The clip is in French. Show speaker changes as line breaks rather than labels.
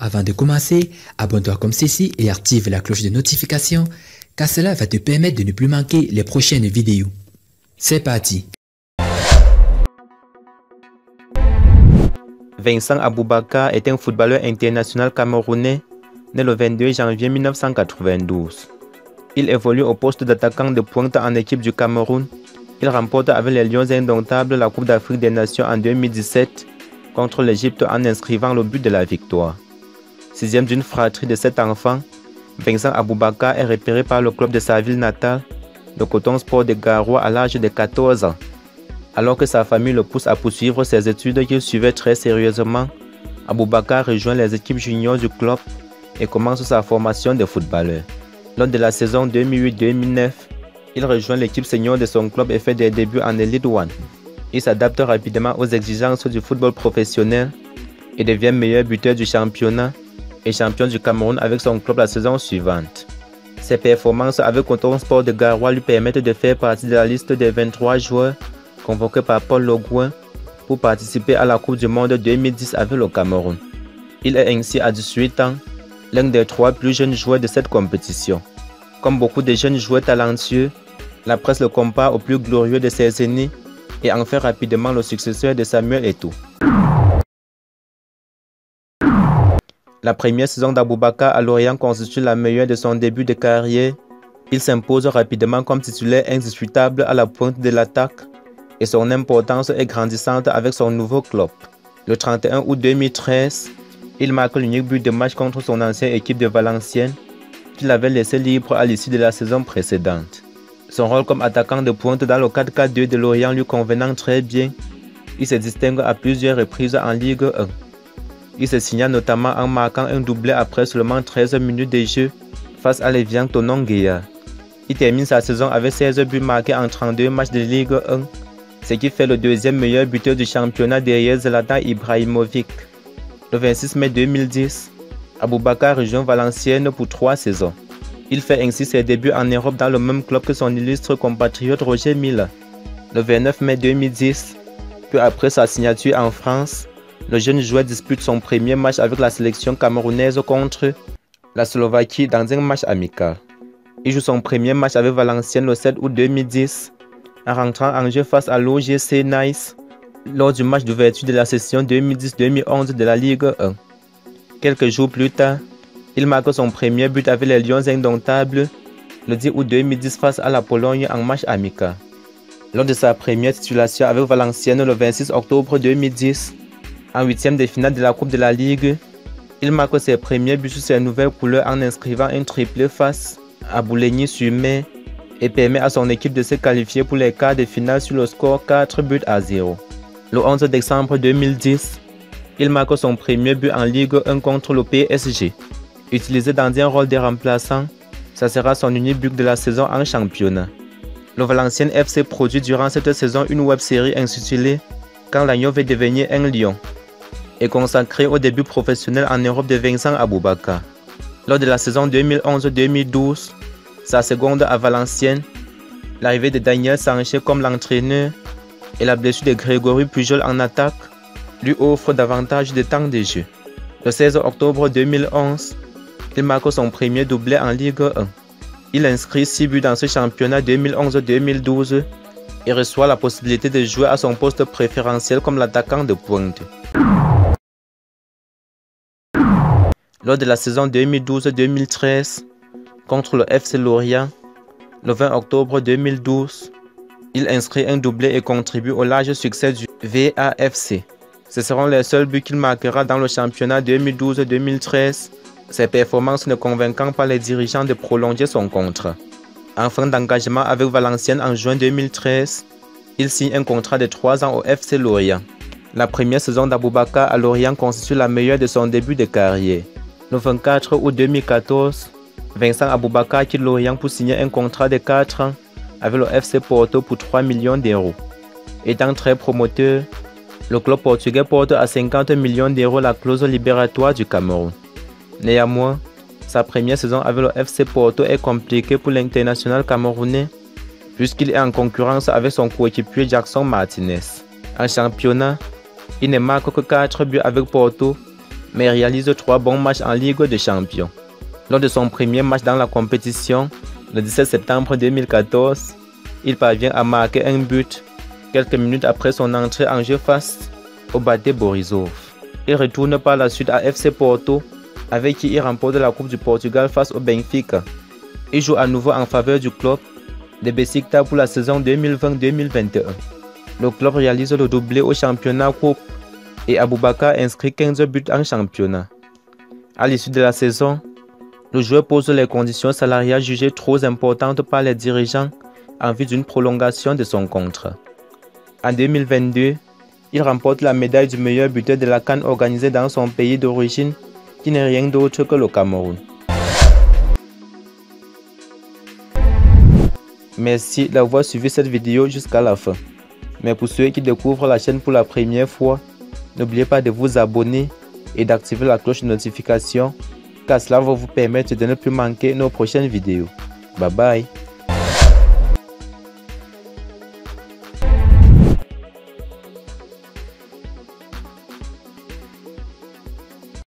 Avant de commencer, abonne-toi comme ceci et active la cloche de notification car cela va te permettre de ne plus manquer les prochaines vidéos. C'est parti!
Vincent Aboubakar est un footballeur international camerounais né le 22 janvier 1992. Il évolue au poste d'attaquant de pointe en équipe du Cameroun. Il remporte avec les Lions indomptables la Coupe d'Afrique des Nations en 2017 contre l'Égypte en inscrivant le but de la victoire. Sixième d'une fratrie de 7 enfants, Vincent Aboubakar est repéré par le club de sa ville natale, le Coton Sport de Garoua, à l'âge de 14 ans. Alors que sa famille le pousse à poursuivre ses études qu'il suivait très sérieusement, Aboubakar rejoint les équipes juniors du club et commence sa formation de footballeur. Lors de la saison 2008-2009, il rejoint l'équipe senior de son club et fait des débuts en Elite One. Il s'adapte rapidement aux exigences du football professionnel et devient meilleur buteur du championnat et champion du Cameroun avec son club la saison suivante. Ses performances avec Coton Sport de Garoua lui permettent de faire partie de la liste des 23 joueurs convoqués par Paul Le Guen pour participer à la Coupe du Monde 2010 avec le Cameroun. Il est ainsi à 18 ans l'un des 3 plus jeunes joueurs de cette compétition. Comme beaucoup de jeunes joueurs talentueux, la presse le compare au plus glorieux de ses aînés et en fait rapidement le successeur de Samuel Eto'o. La première saison d'Aboubakar à Lorient constitue la meilleure de son début de carrière. Il s'impose rapidement comme titulaire indiscutable à la pointe de l'attaque et son importance est grandissante avec son nouveau club. Le 31 août 2013, il marque l'unique but de match contre son ancienne équipe de Valenciennes qu'il avait laissé libre à l'issue de la saison précédente. Son rôle comme attaquant de pointe dans le 4-4-2 de Lorient lui convenant très bien, il se distingue à plusieurs reprises en Ligue 1. Il se signale notamment en marquant un doublé après seulement 13 minutes de jeu face à l'Evian Tonon Guéa. Il termine sa saison avec 16 buts marqués en 32 matchs de Ligue 1, ce qui fait le deuxième meilleur buteur du championnat derrière Zlatan Ibrahimovic. Le 26 mai 2010, Aboubakar rejoint Valenciennes pour 3 saisons. Il fait ainsi ses débuts en Europe dans le même club que son illustre compatriote Roger Milla. Le 29 mai 2010, peu après sa signature en France, le jeune joueur dispute son premier match avec la sélection camerounaise contre la Slovaquie dans un match amical. Il joue son premier match avec Valenciennes le 7 août 2010 en rentrant en jeu face à l'OGC Nice lors du match d'ouverture de la session 2010-2011 de la Ligue 1. Quelques jours plus tard, il marque son premier but avec les Lions indomptables le 10 août 2010 face à la Pologne en match amical. Lors de sa première titulation avec Valenciennes le 26 octobre 2010, en huitième de finale de la Coupe de la Ligue, il marque ses premiers buts sous ses nouvelles couleurs en inscrivant un triplé face à Bouligny-sur-Mer et permet à son équipe de se qualifier pour les quarts de finale sur le score 4-0. Le 11 décembre 2010, il marque son premier but en Ligue 1 contre le PSG. Utilisé dans un rôle de remplaçant, ça sera son unique but de la saison en championnat. Le Valenciennes FC produit durant cette saison une web-série intitulée « Quand l'agneau veut devenir un lion » et consacrée au début professionnel en Europe de Vincent Aboubakar. Lors de la saison 2011-2012, sa seconde à Valenciennes, l'arrivée de Daniel Sanchez comme l'entraîneur et la blessure de Grégory Pujol en attaque lui offrent davantage de temps de jeu. Le 16 octobre 2011, il marque son premier doublé en Ligue 1. Il inscrit 6 buts dans ce championnat 2011-2012 et reçoit la possibilité de jouer à son poste préférentiel comme l'attaquant de pointe. Lors de la saison 2012-2013, contre le FC Lorient, le 20 octobre 2012, il inscrit un doublé et contribue au large succès du VAFC. Ce seront les seuls buts qu'il marquera dans le championnat 2012-2013, ses performances ne convainquant pas les dirigeants de prolonger son contrat. En fin d'engagement avec Valenciennes en juin 2013, il signe un contrat de 3 ans au FC Lorient. La première saison d'Aboubakar à Lorient constitue la meilleure de son début de carrière. Le 24 août 2014, Vincent Aboubakar quitte Lorient pour signer un contrat de 4 ans avec le FC Porto pour 3 millions d'euros. Étant très promoteur, le club portugais porte à 50 millions d'euros la clause libératoire du Cameroun. Néanmoins, sa première saison avec le FC Porto est compliquée pour l'international camerounais puisqu'il est en concurrence avec son coéquipier Jackson Martinez. En championnat, il ne marque que 4 buts avec Porto, mais réalise 3 bons matchs en Ligue des Champions. Lors de son premier match dans la compétition, le 17 septembre 2014, il parvient à marquer un but quelques minutes après son entrée en jeu face au Bate Borisov. Il retourne par la suite à FC Porto, avec qui il remporte la Coupe du Portugal face au Benfica. Il joue à nouveau en faveur du club de Besiktas pour la saison 2020-2021. Le club réalise le doublé au championnat coupe et Aboubakar inscrit 15 buts en championnat. À l'issue de la saison, le joueur pose les conditions salariales jugées trop importantes par les dirigeants en vue d'une prolongation de son contrat. En 2022, il remporte la médaille du meilleur buteur de la CAN organisée dans son pays d'origine, qui n'est rien d'autre que le Cameroun. Merci d'avoir suivi cette vidéo jusqu'à la fin. Mais pour ceux qui découvrent la chaîne pour la première fois, n'oubliez pas de vous abonner et d'activer la cloche de notification, car cela va vous permettre de ne plus manquer nos prochaines vidéos. Bye bye.